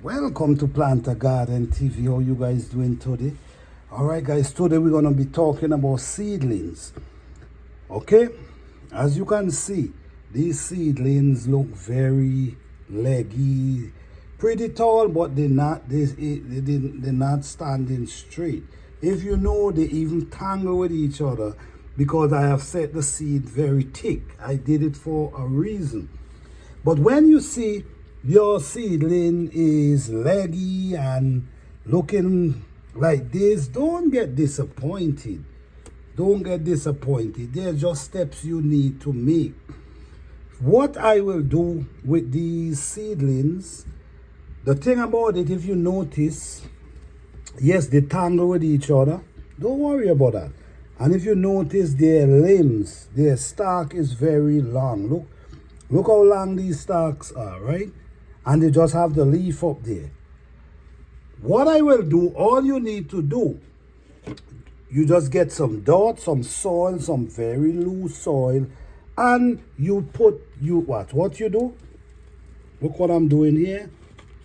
Welcome to Planter Garden TV. How you guys doing today? All right, guys, today we're going to be talking about seedlings. Okay, as you can see, these seedlings look very leggy, pretty tall, but they're not standing straight. If you know, they even tangle with each other because I have set the seed very thick. I did it for a reason. But when you see your seedling is leggy and looking like this, don't get disappointed. Don't get disappointed. They're just steps you need to make. What I will do with these seedlings, the thing about it, if you notice, yes, they tangle with each other. Don't worry about that. And if you notice, their limbs, their stalk is very long. Look how long these stalks are, right? And they just have the leaf up there. What I will do, all you need to do, you just get some dirt, some soil, some very loose soil, and what you do? Look what I'm doing here.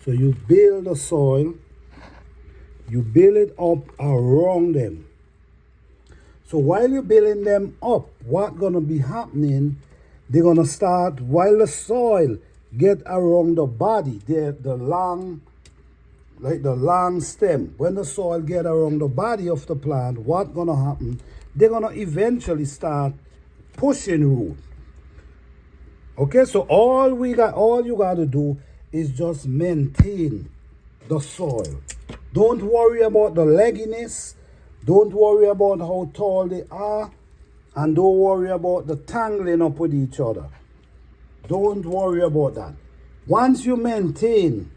So you build the soil, you build it up around them. So while you're building them up, what's gonna be happening, they're gonna start, while the soil get around the body, the long stem. When the soil get around the body of the plant, what's gonna happen? They're gonna eventually start pushing root. Okay, so all you gotta do is just maintain the soil. Don't worry about the legginess. Don't worry about how tall they are, and don't worry about the tangling up with each other. Don't worry about that. Once you maintain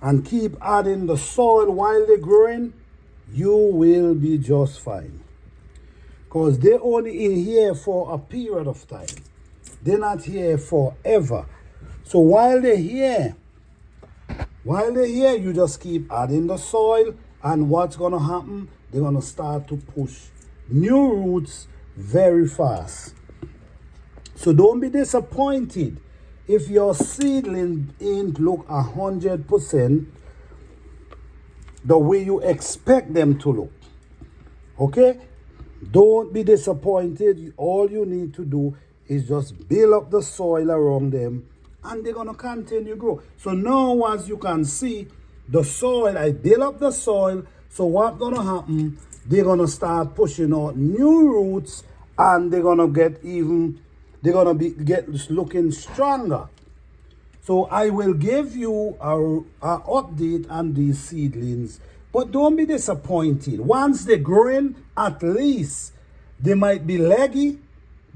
and keep adding the soil while they're growing, you will be just fine. Because they're only in here for a period of time. They're not here forever. So while they're here, you just keep adding the soil, and what's gonna happen? They're gonna start to push new roots very fast. So don't be disappointed if your seedling ain't look 100% the way you expect them to look. Okay? Don't be disappointed. All you need to do is just build up the soil around them, and they're going to continue to grow. So now, as you can see, the soil, I build up the soil. So what's going to happen? They're going to start pushing out new roots, and they're going to get looking stronger. So I will give you a update on these seedlings, but don't be disappointed. Once they're growing, at least they might be leggy,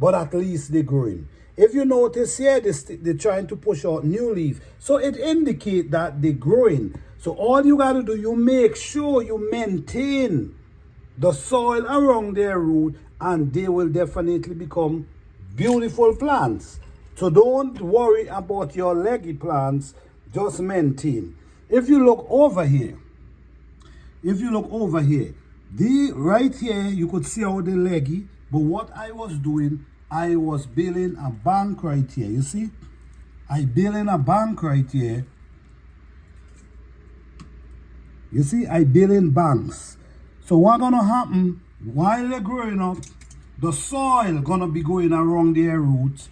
but at least they're growing. If you notice here, they're trying to push out new leaf. So it indicates that they're growing. So all you got to do, you make sure you maintain the soil around their root, and they will definitely become beautiful plants. So don't worry about your leggy plants, just maintain. If you look over here, right here, you could see how they're leggy, but what I was doing, I was building a bank right here. You see? I building a bank right here. You see, I building banks. So what's gonna happen, while they're growing up, the soil gonna be going around their roots.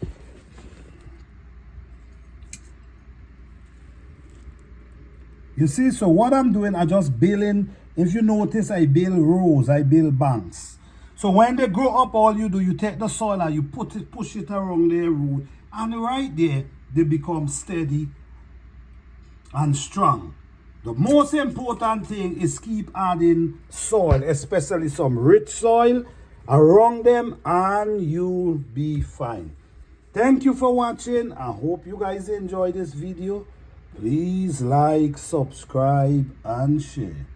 You see, so what I'm doing, I just building, if you notice, I build rows, I build banks. So when they grow up, all you do, you take the soil and you push it around their root, and right there, they become steady and strong. The most important thing is keep adding soil, especially some rich soil around them, and you'll be fine. Thank you for watching. I hope you guys enjoy this video. Please like, subscribe, and share.